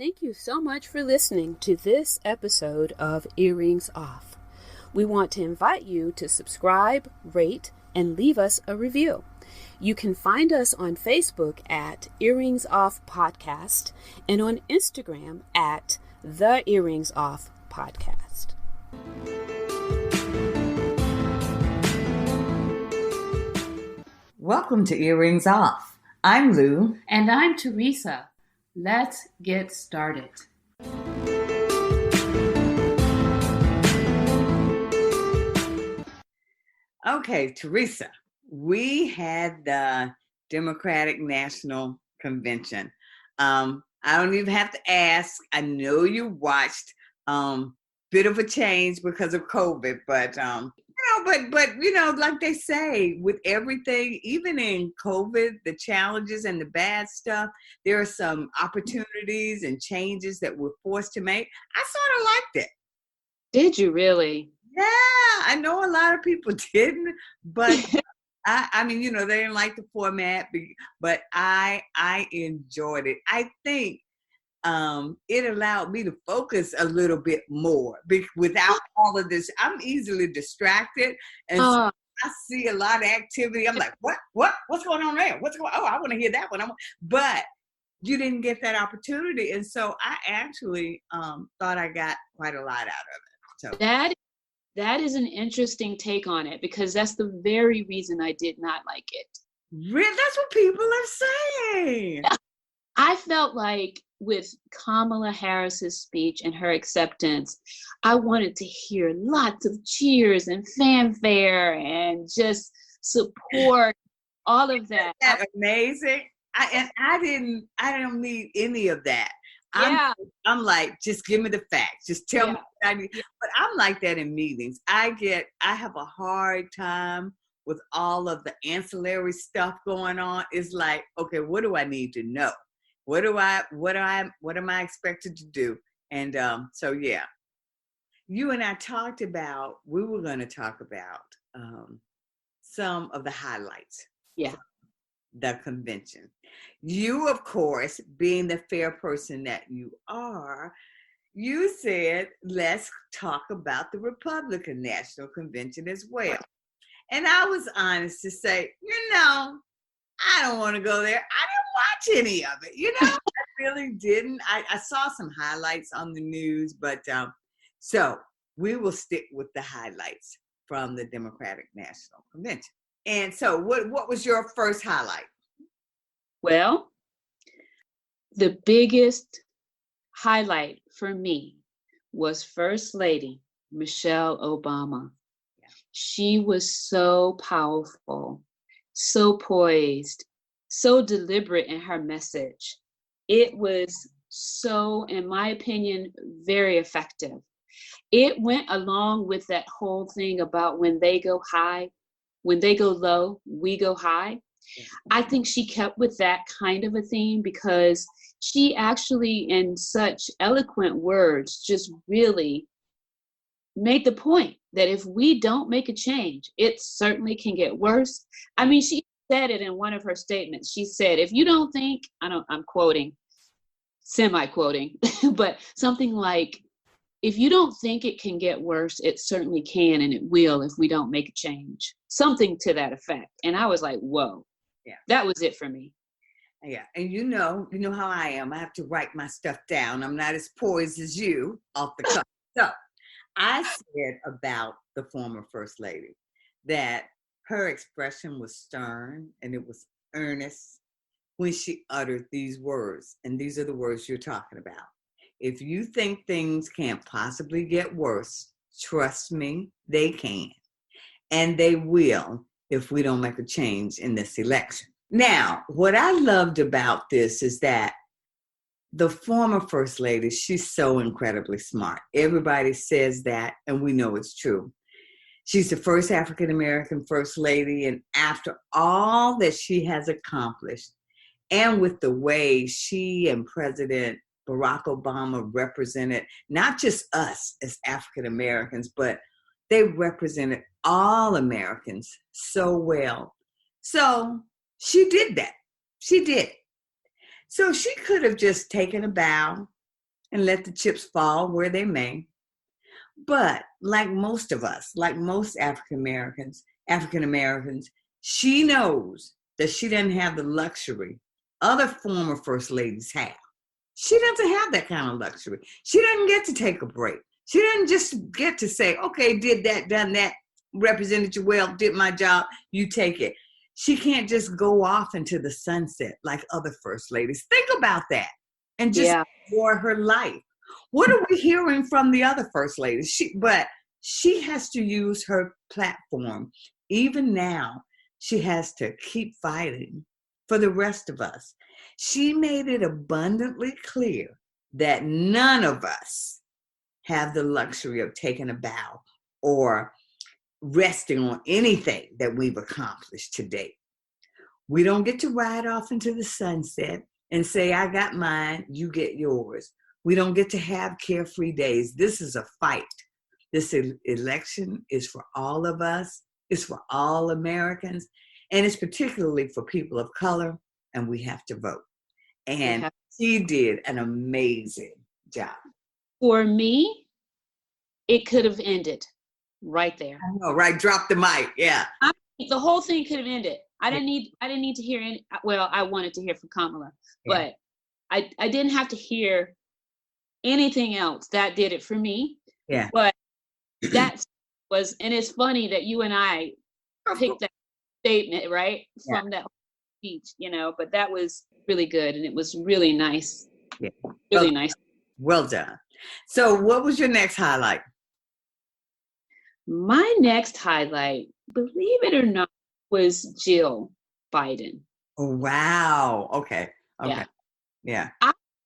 Thank you so much for listening to this episode of Earrings Off. We want to invite you to subscribe, rate, and leave us a review. You can find us on Facebook at Earrings Off Podcast and on Instagram at The Earrings Off Podcast. Welcome to Earrings Off. I'm Lou. And I'm Teresa. Let's get started. Okay, Teresa, we had the Democratic National Convention. I don't even have to ask. I know you watched. Bit of a change because of COVID, but like they say, with everything, even in COVID, the challenges and the bad stuff, there are some opportunities and changes that we're forced to make. I sort of liked it. Did you really? Yeah, I know a lot of people didn't, but I mean, they didn't like the format, but I enjoyed it. I think it allowed me to focus a little bit more without all of this. I'm easily distracted, and so I see a lot of activity. I'm like, what's going on there? Oh, I want to hear that one. But you didn't get that opportunity, and so I actually thought I got quite a lot out of it. So that is an interesting take on it, because that's the very reason I did not like it. Really? That's what people are saying. I felt like with Kamala Harris's speech and her acceptance, I wanted to hear lots of cheers and fanfare and just support, all of that. Isn't that amazing? I don't need any of that. Yeah. I'm like, just give me the facts. Just tell me what I need. But I'm like that in meetings. I have a hard time with all of the ancillary stuff going on. It's like, okay, what do I need to know? What am I expected to do? And so yeah, you and I we were going to talk about some of the highlights. Yeah. The convention. You, of course, being the fair person that you are, you said, let's talk about the Republican National Convention as well. And I was honest to say, I don't want to go there. I didn't watch any of it. I really didn't. I saw some highlights on the news, but so we will stick with the highlights from the Democratic National Convention. And so what was your first highlight? Well, the biggest highlight for me was First Lady Michelle Obama. Yeah. She was so powerful, so poised, so deliberate in her message. It was so, in my opinion, very effective. It went along with that whole thing about when they go high, when they go low, we go high. Yeah. I think she kept with that kind of a theme, because she actually, in such eloquent words, just really made the point that if we don't make a change, it certainly can get worse. I mean, she said it in one of her statements. She said, if you don't think, I'm quoting, semi-quoting, but something like, if you don't think it can get worse, it certainly can, and it will if we don't make a change. Something to that effect. And I was like, whoa. Yeah. That was it for me. Yeah. And you know how I am. I have to write my stuff down. I'm not as poised as you off the cuff. So I said about the former First Lady that her expression was stern and it was earnest when she uttered these words. And these are the words you're talking about. If you think things can't possibly get worse, trust me, they can. And they will if we don't make a change in this election. Now, what I loved about this is that the former First Lady, she's so incredibly smart. Everybody says that, and we know it's true. She's the first African-American First Lady, and after all that she has accomplished, and with the way she and President Barack Obama represented not just us as African Americans, but they represented all Americans so well. So she did that. She did. So she could have just taken a bow and let the chips fall where they may. But like most of us, like most African Americans, she knows that she doesn't have the luxury other former first ladies have. She doesn't have that kind of luxury. She doesn't get to take a break. She doesn't just get to say, okay, did that, done that, represented you well, did my job, you take it. She can't just go off into the sunset like other first ladies. Think about that and just enjoy her life. What are we hearing from the other first ladies? But she has to use her platform. Even now, she has to keep fighting for the rest of us. She made it abundantly clear that none of us have the luxury of taking a bow or resting on anything that we've accomplished to date. We don't get to ride off into the sunset and say, I got mine, you get yours. We don't get to have carefree days. This is a fight. This election is for all of us. It's for all Americans. And it's particularly for people of color, and we have to vote. And she did an amazing job. For me, it could have ended right there. I know, right? Drop the mic. Yeah. The whole thing could have ended. I didn't need to hear any. Well, I wanted to hear from Kamala, but I didn't have to hear anything else. That did it for me. Yeah. But that was, and it's funny that you and I picked that statement right from that speech, but that was really good, and it was really nice. Yeah. Really nice. Well done. So what was your next highlight? My next highlight, believe it or not, was Jill Biden. Oh, wow. Okay. Yeah.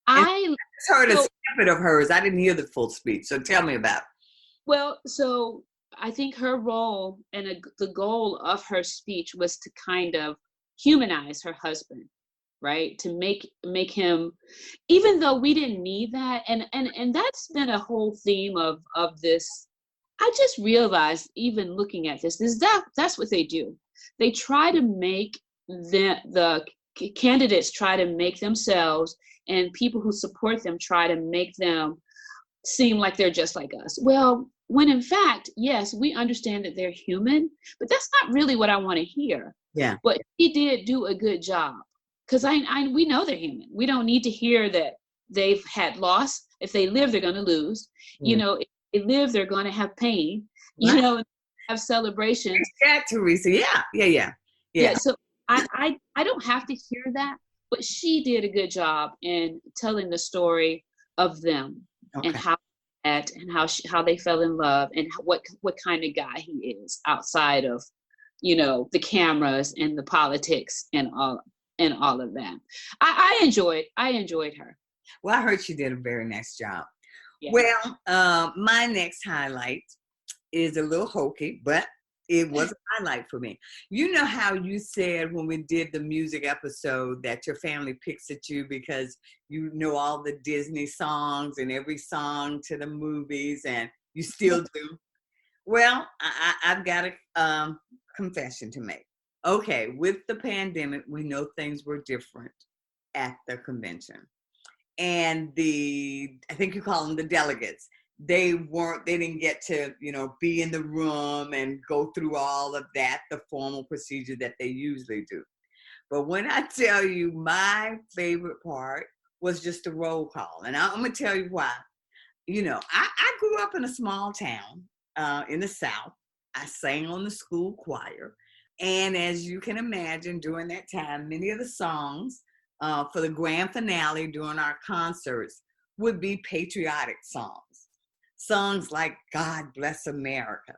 I heard a snippet of hers. I didn't hear the full speech. So tell me about it. Well, so I think her role and the goal of her speech was to kind of humanize her husband, right? To make him, even though we didn't need that, and that's been a whole theme of this. I just realized, even looking at this, is that's what they do. They try to make the candidates try to make themselves, and people who support them try to make them seem like they're just like us. Well, when in fact, yes, we understand that they're human, but that's not really what I want to hear. Yeah. But he did do a good job, because we know they're human. We don't need to hear that they've had loss. If they live, they're going to lose. Mm. If they live, they're going to have pain. Right. Have celebrations. Yeah, Teresa. Yeah. So I don't have to hear that, but she did a good job in telling the story of them. Okay. And how how they fell in love, and what kind of guy he is outside of the cameras and the politics and all of that. I enjoyed her. Well, I heard she did a very nice job. Yeah. Well, my next highlight is a little hokey, but it was a highlight for me. You know how you said when we did the music episode that your family picks at you because you know all the Disney songs and every song to the movies, and you still do? Well, I've got a confession to make. Okay, with the pandemic, we know things were different at the convention. And I think you call them the delegates, they didn't get to, be in the room and go through all of that, the formal procedure that they usually do. But when I tell you, my favorite part was just the roll call. And I'm going to tell you why. I grew up in a small town in the South. I sang on the school choir. And as you can imagine, during that time, many of the songs for the grand finale during our concerts would be patriotic songs. Songs like God Bless America.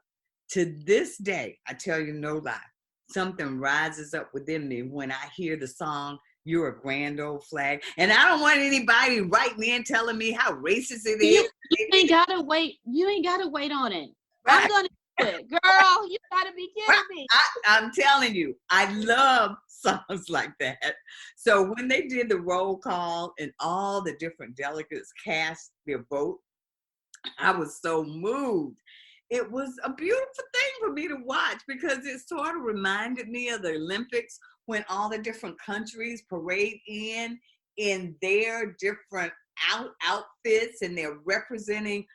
To this day, I tell you no lie, something rises up within me when I hear the song, You're a Grand Old Flag. And I don't want anybody writing in telling me how racist it is. You ain't gotta wait. You ain't gotta wait on it. Right. I'm gonna do it. Girl, you gotta be kidding me. I'm telling you, I love songs like that. So when they did the roll call and all the different delegates cast their vote, I was so moved. It was a beautiful thing for me to watch because it sort of reminded me of the Olympics when all the different countries parade in their different outfits and they're representing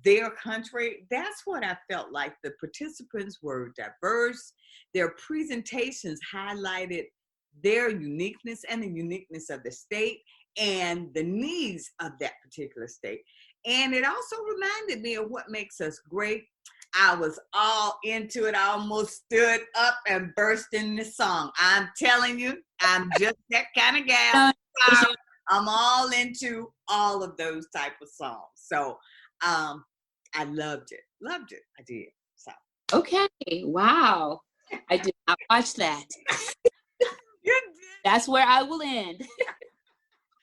their country. That's what I felt like. The participants were diverse. Their presentations highlighted their uniqueness and the uniqueness of the state and the needs of that particular state. And it also reminded me of what makes us great. I was all into it. I almost stood up and burst in the song. I'm telling you, I'm just that kind of gal. I'm all into all of those type of songs. So I loved it. Loved it. I did. So Okay. Wow. I did not watch that. you did. That's where I will end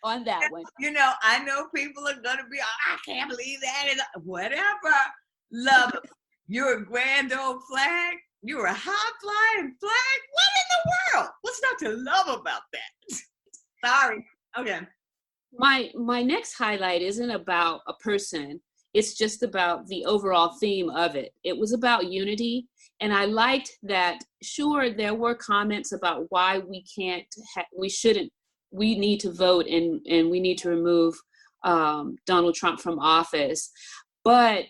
on that one. You know, I know people are gonna be, oh, I can't believe that. Whatever. Love it. You're a grand old flag. You're a high flying flag. What in the world? What's not to love about that? Sorry. Okay. My next highlight isn't about a person. It's just about the overall theme of it. It was about unity. And I liked that, sure, there were comments about why we need to vote and we need to remove Donald Trump from office. But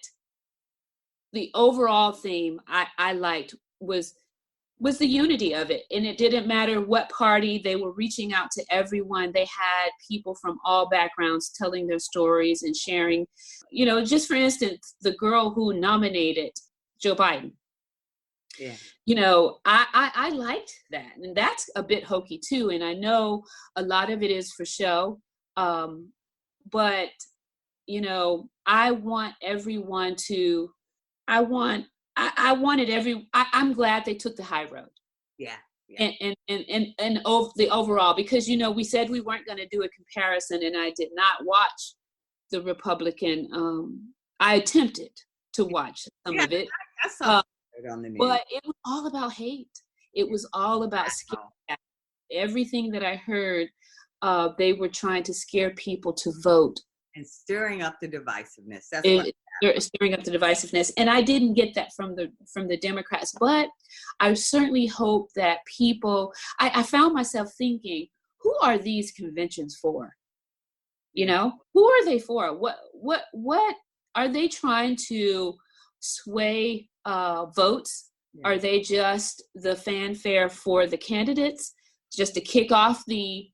the overall theme I liked was the unity of it. And it didn't matter what party. They were reaching out to everyone. They had people from all backgrounds telling their stories and sharing. You know, just for instance, the girl who nominated Joe Biden. Yeah. You know, I liked that. And that's a bit hokey too. And I know a lot of it is for show. But, you know, I'm glad they took the high road. Yeah. And over the overall, because, you know, we said we weren't going to do a comparison, and I did not watch the Republican. I attempted to watch some of it. I saw it on the news. But it was all about hate. It was all about scare. Everything that I heard, they were trying to scare people to vote. And stirring up the divisiveness. Stirring up the divisiveness. And I didn't get that from the Democrats. But I certainly hope that people, I found myself thinking, who are these conventions for? You know, who are they for? What are they trying to sway votes? Yeah. Are they just the fanfare for the candidates, just to kick off the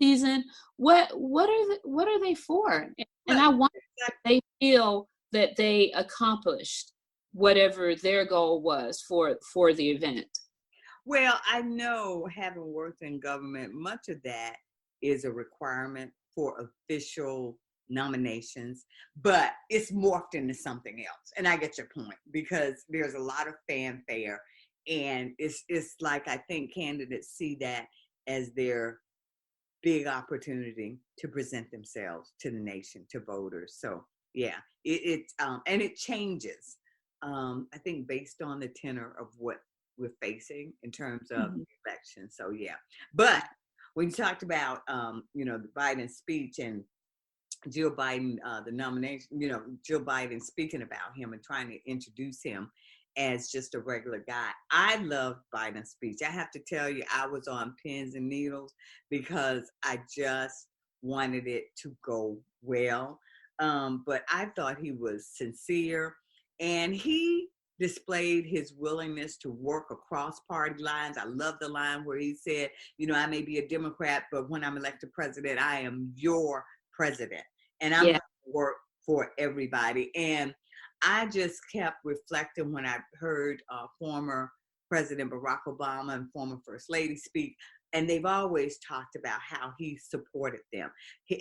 season? What are they for? And I wonder if they feel that they accomplished whatever their goal was for the event. Well, I know, having worked in government, much of that is a requirement for official nominations, but it's morphed into something else. And I get your point, because there's a lot of fanfare, and it's like, I think candidates see that as their big opportunity to present themselves to the nation, to voters. So yeah, and it changes, I think, based on the tenor of what we're facing in terms of the election. So yeah, but when you talked about you know, the Biden speech and Jill Biden, the nomination, you know, Jill Biden speaking about him and trying to introduce him as just a regular guy. I loved Biden's speech. I have to tell you, I was on pins and needles because I just wanted it to go well. But I thought he was sincere, and he displayed his willingness to work across party lines. I love the line where he said, you know, I may be a Democrat, but when I'm elected president, I am your president, and I'm going to work for everybody. And I just kept reflecting when I heard former President Barack Obama and former First Lady speak, and they've always talked about how he supported them.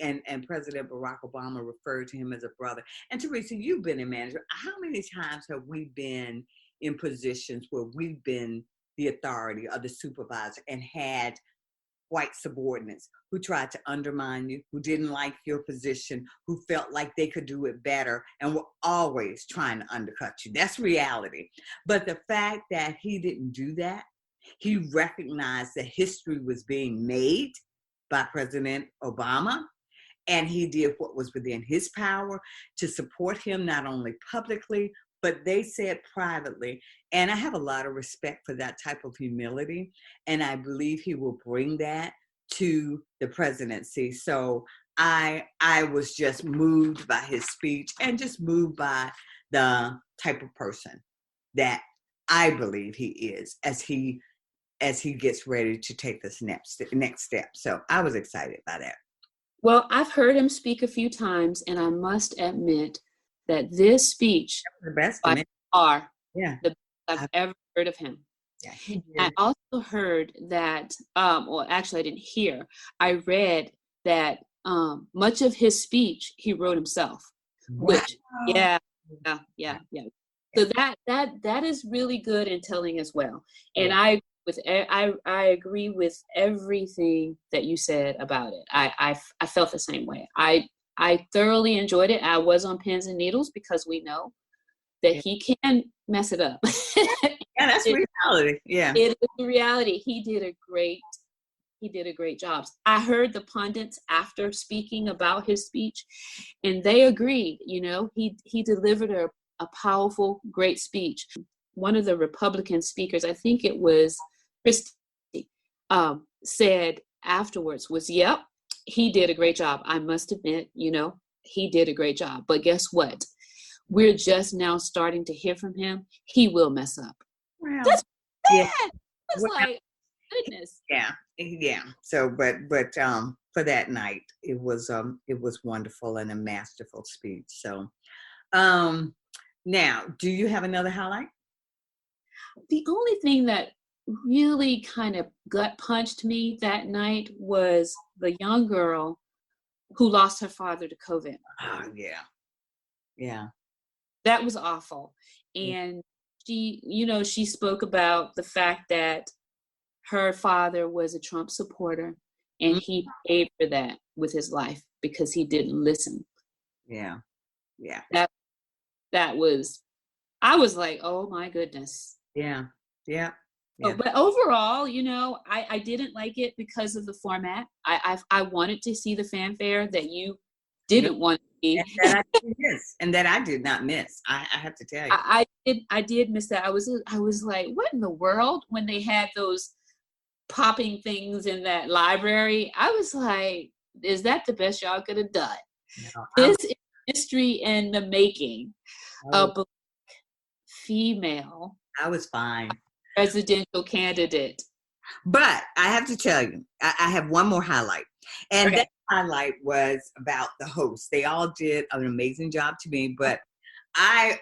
And President Barack Obama referred to him as a brother. And Teresa, you've been in management. How many times have we been in positions where we've been the authority or the supervisor and had white subordinates who tried to undermine you, who didn't like your position, who felt like they could do it better, and were always trying to undercut you? That's reality. But the fact that he didn't do that, he recognized that history was being made by President Obama, and he did what was within his power to support him, not only publicly, but they said privately. And I have a lot of respect for that type of humility. And I believe he will bring that to the presidency. So I was just moved by his speech and just moved by the type of person that I believe he is as he gets ready to take this next step. So I was excited by that. Well, I've heard him speak a few times, and I must admit that this speech The best by to me. far Yeah. the best I've ever heard of him. Yeah, he did. I also heard that, well, actually, I didn't hear. I read that much of his speech he wrote himself, which, yeah. So that is really good and telling as well. And I agree with everything that you said about it. I felt the same way. I thoroughly enjoyed it. I was on pins and needles because we know that he can mess it up. Yeah, that's reality. Yeah. It is the reality. He did a great job. I heard the pundits after speaking about his speech, and they agreed. He delivered a powerful, great speech. One of the Republican speakers, I think it was Christie, said afterwards was, "Yep, he did a great job. I must admit, he did a great job. But guess what? We're just now starting to hear from him. He will mess up." Well, That's bad. yeah. It's like, goodness. Yeah. So, but for that night, it was wonderful and a masterful speech. So, now, do you have another highlight? The only thing that really kind of gut punched me that night was the young girl who lost her father to COVID. Oh, yeah. That was awful. And she spoke about the fact that her father was a Trump supporter, and he paid for that with his life because he didn't listen. Yeah. That was, I was like, oh my goodness. Yeah. But overall, I didn't like it because of the format. I wanted to see the fanfare that you didn't want to see. And that I did not miss. I have to tell you. I did miss that. I was like, what in the world? When they had those popping things in that library, I was like, is that the best y'all could have done? No, this is history in the making. A black female. I was fine. Presidential candidate. But I have to tell you, I have one more highlight. And that highlight was about the hosts. They all did an amazing job to me, but I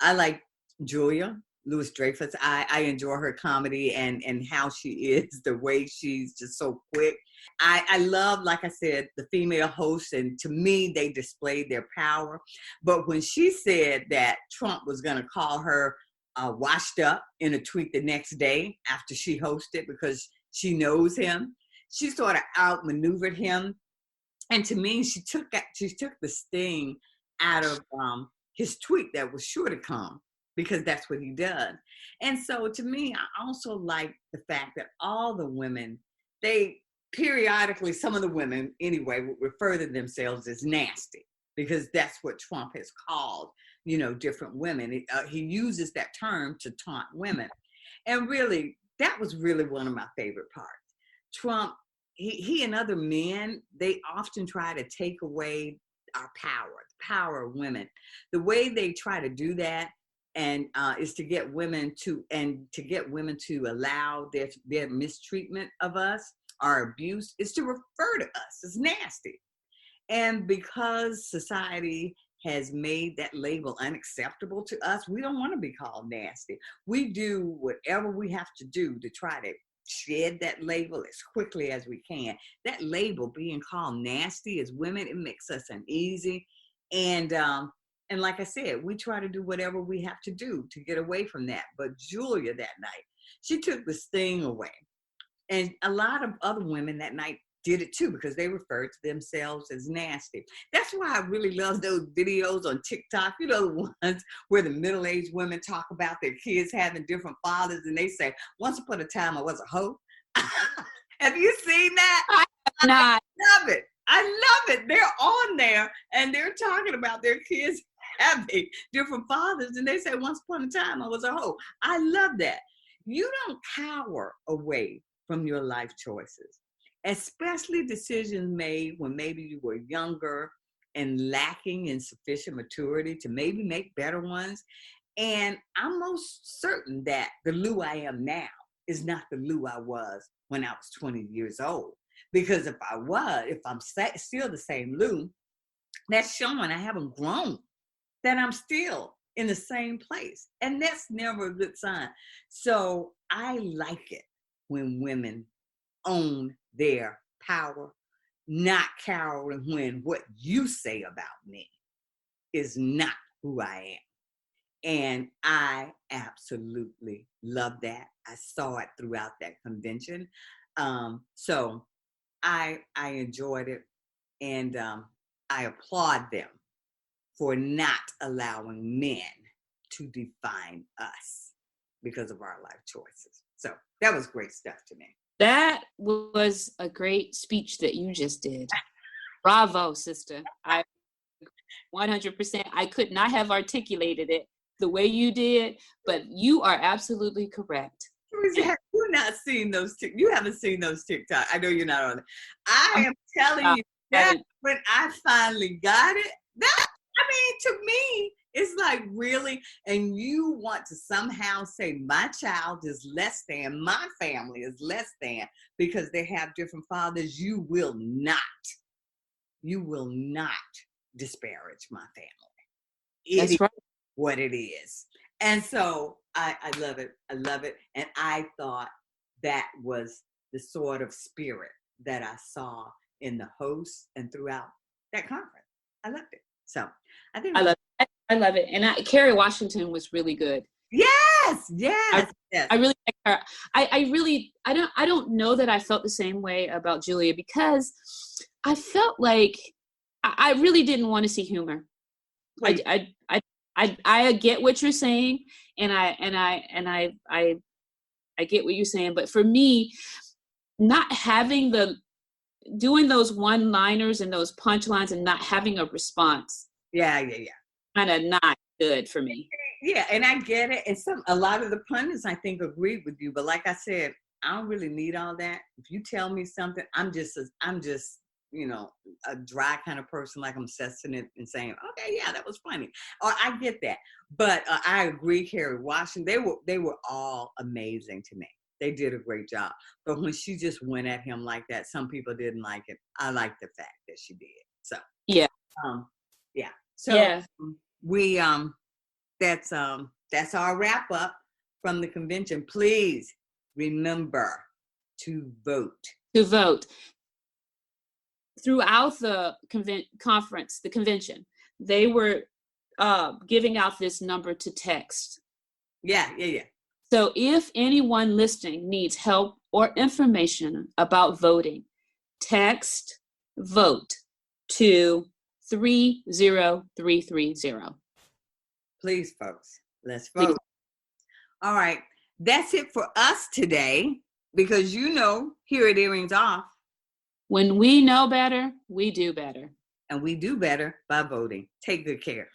like Julia Louis-Dreyfus. I enjoy her comedy and how she is, the way she's just so quick. I love, like I said, the female hosts, and to me, they displayed their power. But when she said that Trump was going to call her washed up in a tweet the next day after she hosted because she knows him, she sort of outmaneuvered him. And to me, she took the sting out of his tweet that was sure to come, because that's what he does. And so to me, I also like the fact that all the women, they periodically, some of the women anyway, would refer to themselves as nasty, because that's what Trump has called, different women. He uses that term to taunt women. And really, that was really one of my favorite parts. Trump, he and other men, they often try to take away our power, the power of women. The way they try to do that and is to get women to allow their mistreatment of us, our abuse, is to refer to us as nasty. And because society has made that label unacceptable to us, we don't want to be called nasty. We do whatever we have to do to try to shed that label as quickly as we can. That label, being called nasty as women, it makes us uneasy. And like I said, we try to do whatever we have to do to get away from that. But Julia that night, she took the sting away. And a lot of other women that night did it too, because they referred to themselves as nasty. That's why I really love those videos on TikTok, the ones where the middle-aged women talk about their kids having different fathers, and they say, once upon a time I was a hoe. Have you seen that? I have not. I love it. They're on there and they're talking about their kids having different fathers, and they say, once upon a time I was a hoe. I love that. You don't cower away from your life choices. especially decisions made when maybe you were younger and lacking in sufficient maturity to maybe make better ones. And I'm most certain that the Lou I am now is not the Lou I was when I was 20 years old. Because if I'm still the same Lou, that's showing I haven't grown, that I'm still in the same place. And that's never a good sign. So I like it when women own their power, not cowering when what you say about me is not who I am. And I absolutely love that. I saw it throughout that convention. So I enjoyed it, and I applaud them for not allowing men to define us because of our life choices. So that was great stuff to me. That was a great speech that you just did. Bravo, sister. 100%. I could not have articulated it the way you did, but you are absolutely correct. Teresa, you've not seen those. You haven't seen those TikTok. I know you're not on it. I am telling you that when I finally got it, to me, it's like, really, and you want to somehow say my child is less than, my family is less than because they have different fathers. You will not disparage my family. That's right. What it is. And so I love it. I love it. And I thought that was the sort of spirit that I saw in the hosts and throughout that conference. I loved it. So I think I love it. And Kerry Washington was really good. Yes. I really like her. I don't know that I felt the same way about Julia, because I felt like I really didn't want to see humor. I get what you're saying, and I get what you're saying, but for me, not having doing those one-liners and those punchlines and not having a response, kind of not good for me. Yeah, and I get it, and a lot of the pundits I think agreed with you, but like I said, I don't really need all that. If you tell me something, I'm just a dry kind of person, like I'm assessing it and saying, okay, yeah, that was funny. Or I get that. But I agree, Kerry Washington, they were all amazing to me. They did a great job. But when she just went at him like that, some people didn't like it. I like the fact that she did. So yeah. So we that's our wrap up from the convention. Please remember to vote. Throughout the convention, they were giving out this number to text. Yeah. So if anyone listening needs help or information about voting, text VOTE to 30330. Please, folks, let's vote. Please. All right. That's it for us today, because here at Earrings Off, when we know better, we do better. And we do better by voting. Take good care.